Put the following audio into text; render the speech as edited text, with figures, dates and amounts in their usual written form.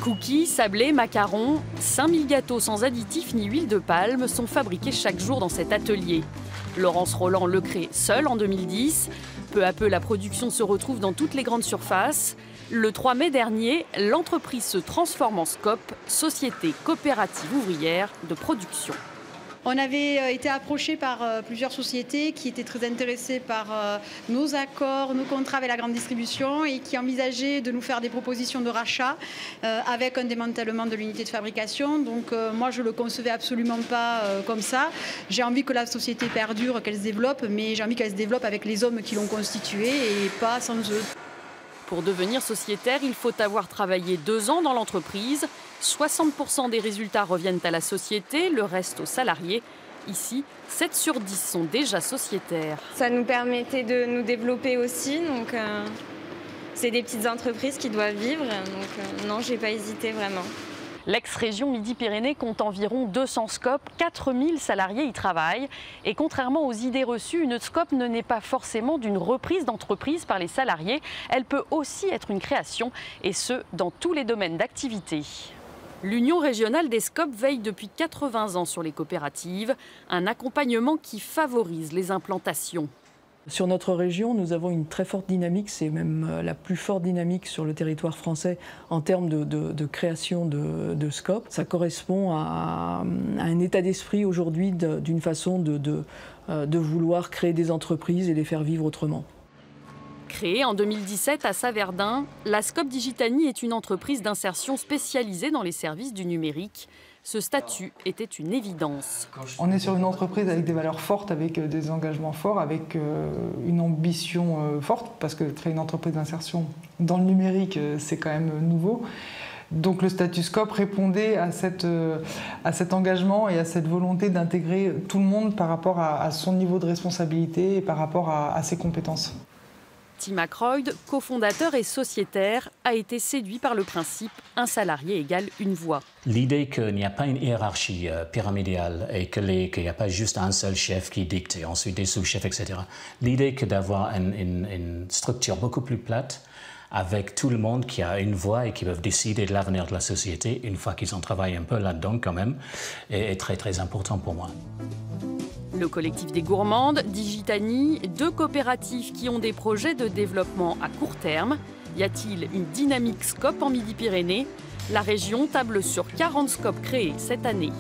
Cookies, sablés, macarons, 5000 gâteaux sans additifs ni huile de palme sont fabriqués chaque jour dans cet atelier. Laurence Roland le crée seule en 2010. Peu à peu, la production se retrouve dans toutes les grandes surfaces. Le 3 mai dernier, l'entreprise se transforme en SCOP, Société Coopérative Ouvrière de Production. On avait été approché par plusieurs sociétés qui étaient très intéressées par nos accords, nos contrats avec la grande distribution et qui envisageaient de nous faire des propositions de rachat avec un démantèlement de l'unité de fabrication. Donc moi, je ne le concevais absolument pas comme ça. J'ai envie que la société perdure, qu'elle se développe, mais j'ai envie qu'elle se développe avec les hommes qui l'ont constituée et pas sans eux. Pour devenir sociétaire, il faut avoir travaillé 2 ans dans l'entreprise. 60% des résultats reviennent à la société, le reste aux salariés. Ici, 7 sur 10 sont déjà sociétaires. Ça nous permettait de nous développer aussi. Donc, c'est des petites entreprises qui doivent vivre. Donc, non, je n'ai pas hésité vraiment. L'ex-région Midi-Pyrénées compte environ 200 SCOP, 4000 salariés y travaillent. Et contrairement aux idées reçues, une SCOP ne naît pas forcément d'une reprise d'entreprise par les salariés. Elle peut aussi être une création, et ce, dans tous les domaines d'activité. L'Union régionale des SCOP veille depuis 80 ans sur les coopératives, un accompagnement qui favorise les implantations. Sur notre région, nous avons une très forte dynamique, c'est même la plus forte dynamique sur le territoire français en termes de création de SCOP. Ça correspond à un état d'esprit aujourd'hui d'une façon de vouloir créer des entreprises et les faire vivre autrement. Créée en 2017 à Saverdun, la SCOP Digitanie est une entreprise d'insertion spécialisée dans les services du numérique. Ce statut était une évidence. On est sur une entreprise avec des valeurs fortes, avec des engagements forts, avec une ambition forte, parce que créer une entreprise d'insertion dans le numérique, c'est quand même nouveau. Donc le statut SCOP répondait à cet engagement et à cette volonté d'intégrer tout le monde par rapport à son niveau de responsabilité et par rapport à ses compétences. Tim Ackroyd, cofondateur et sociétaire, a été séduit par le principe « un salarié égale une voix ». L'idée qu'il n'y a pas une hiérarchie pyramidale et qu'il n'y a pas juste un seul chef qui dicte et ensuite des sous-chefs, etc. L'idée que d'avoir une structure beaucoup plus plate avec tout le monde qui a une voix et qui peuvent décider de l'avenir de la société, une fois qu'ils ont travaillé un peu là-dedans quand même, est très très important pour moi. Le collectif des gourmandes, Digitanie, 2 coopératives qui ont des projets de développement à court terme. Y a-t-il une dynamique SCOP en Midi-Pyrénées? La région table sur 40 SCOP créés cette année.